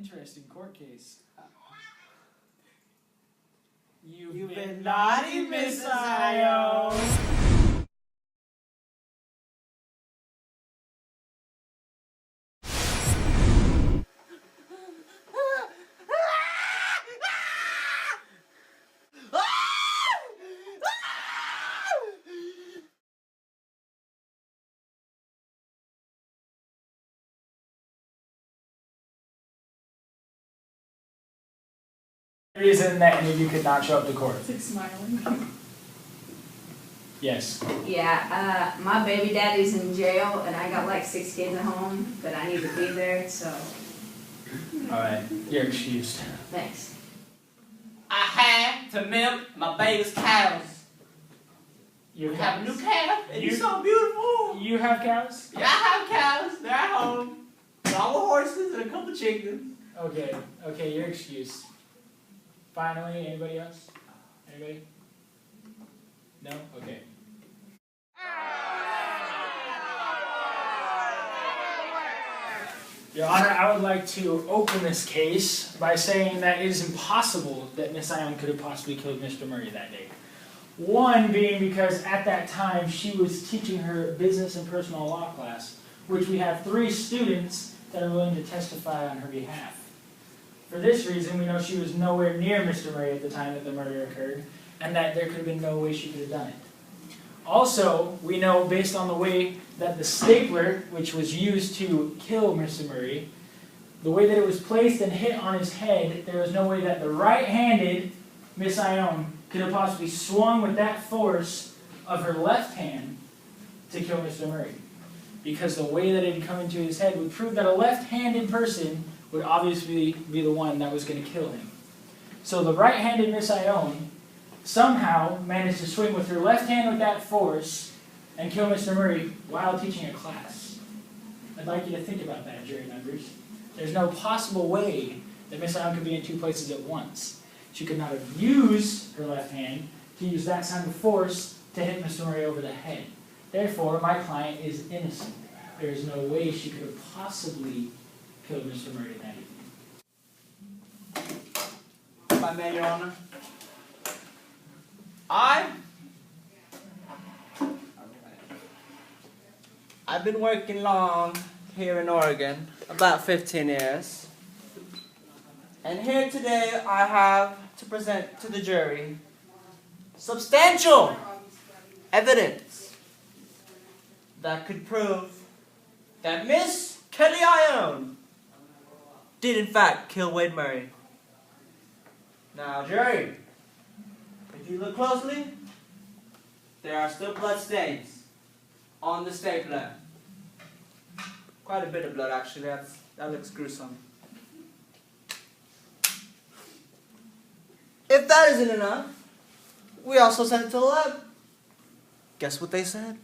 Interesting court case. You've been naughty, Miss Ione. Reason that any of you could not show up to court. Is it smiling? Yes. Yeah, my baby daddy's in jail and I got like 6 kids at home, but I need to be there, so Alright, you're excused. thanks. I had to milk my baby's cows. You We have a new cows? calf, and You- he's so beautiful. You have cows? Yeah, I have cows. They're at home. All the horses and a couple chickens. Okay, you're excused. Finally, anybody else? Anybody? No? Okay. Your Honor, I would like to open this case by saying that it is impossible that Miss Ione could have possibly killed Mr. Murray that day. One being because at that time she was teaching her business and personal law class, which we have 3 students that are willing to testify on her behalf. For this reason, we know she was nowhere near Mr. Murray at the time that the murder occurred, and that there could have been no way she could have done it. Also, we know based on the way that the stapler, which was used to kill Mr. Murray, the way that it was placed and hit on his head, there was no way that the right-handed Miss Ione could have possibly swung with that force of her left hand to kill Mr. Murray. Because the way that it had come into his head would prove that a left-handed person would obviously be the one that was going to kill him. So the right-handed Miss Ione somehow managed to swing with her left hand with that force and kill Mr. Murray while teaching a class. I'd like you to think about that, jury members. There's no possible way that Miss Ione could be in 2 places at once. She could not have used her left hand to use that kind of force to hit Mr. Murray over the head. Therefore, my client is innocent. There is no way she could have possibly killed Mr. Murray that evening. If I may, Your Honor. I've been working long here in Oregon, about 15 years. And here today I have to present to the jury substantial evidence that could prove that Miss Kelly Ione did in fact kill Wade Murray. Now, jury, if you look closely, there are still blood stains on the stapler. Quite a bit of blood, actually. That looks gruesome. If that isn't enough, we also sent it to the lab. Guess what they said?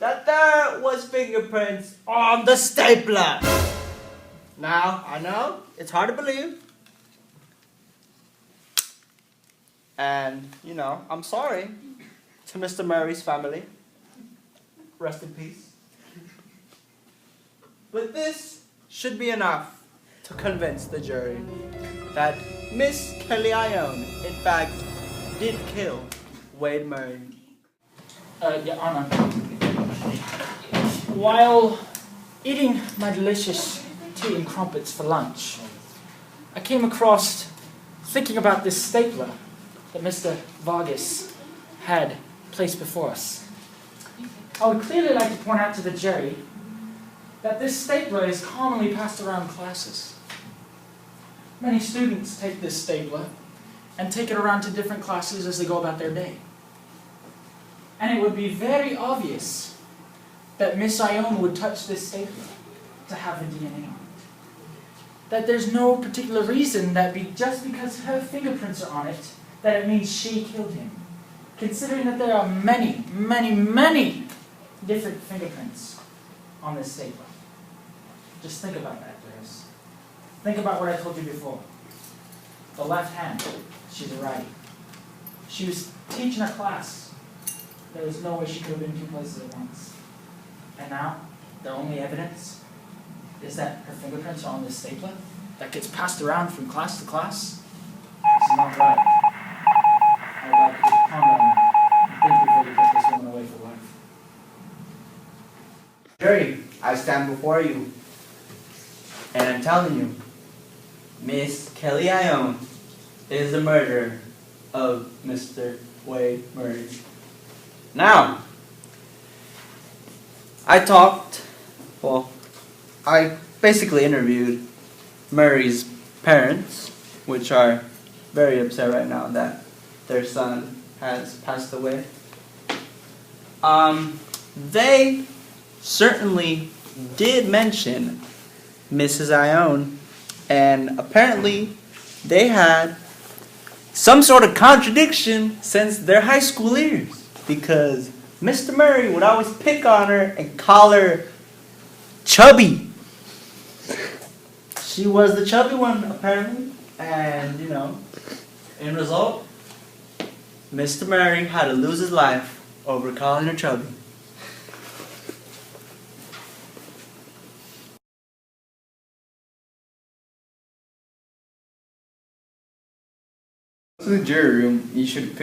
That there was fingerprints on the stapler. Now, I know, it's hard to believe. And, you know, I'm sorry to Mr. Murray's family. Rest in peace. But this should be enough to convince the jury that Miss Kelly Ione, in fact, did kill Wade Murray. Your Honor, while eating my delicious tea and crumpets for lunch, I came across thinking about this stapler that Mr. Vargas had placed before us. I would clearly like to point out to the jury that this stapler is commonly passed around classes. Many students take this stapler and take it around to different classes as they go about their day. And it would be very obvious that Miss Ione would touch this stapler to have the DNA on it. That there's no particular reason that just because her fingerprints are on it, that it means she killed him. Considering that there are many, many, many different fingerprints on this stapler. Just think about that, Grace. Think about what I told you before. The left hand, she's a righty. She was teaching a class. There was no way she could have been 2 places at once. And now, the only evidence is that her fingerprints are on this stapler. that gets passed around from class to class. This is not right. I would like to just calm down and think before you put this woman away for life. Jury, I stand before you, and I'm telling you, Miss Kelly Ione is the murderer of Mr. Wade Murray. Now, I basically interviewed Murray's parents, which are very upset right now that their son has passed away. They certainly did mention Mrs. Ione, and apparently they had some sort of contradiction since their high school years, because Mr. Murray would always pick on her and call her chubby. She was the chubby one, apparently, and in result, Mr. Murray had to lose his life over calling her chubby. To the jury room, you should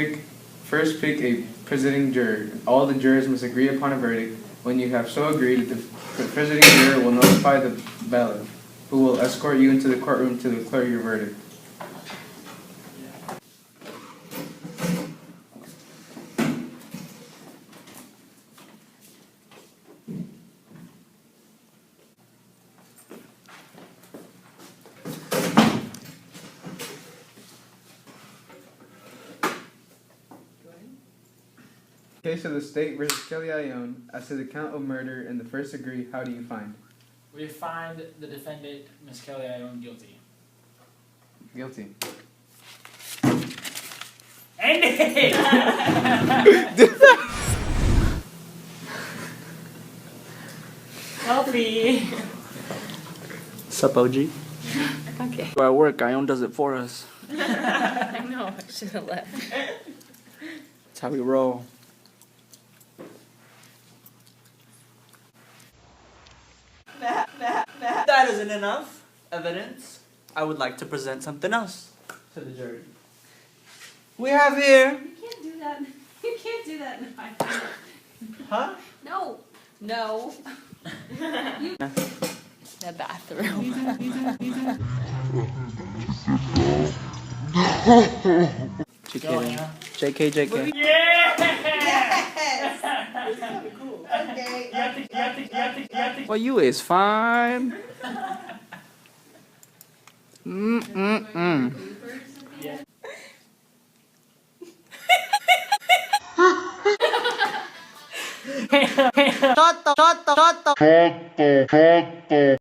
first pick a presiding juror. All the jurors must agree upon a verdict. When you have so agreed, the presiding juror will notify the bailiff, who will escort you into the courtroom to declare your verdict. Case of the state versus Kelly Ione, as to the count of murder in the first degree, how do you find? We find the defendant, Ms. Kelly Ione, guilty. Guilty. End it! Selfie. Sup, OG? Okay. At work, Ione does it for us. I know, I should have left. That's how we roll. That isn't enough evidence. I would like to present something else to the jury. We have here... You can't do that. You can't do that in my Huh? No. No. The bathroom. JK. Yeah! Well, you is fine. Shut the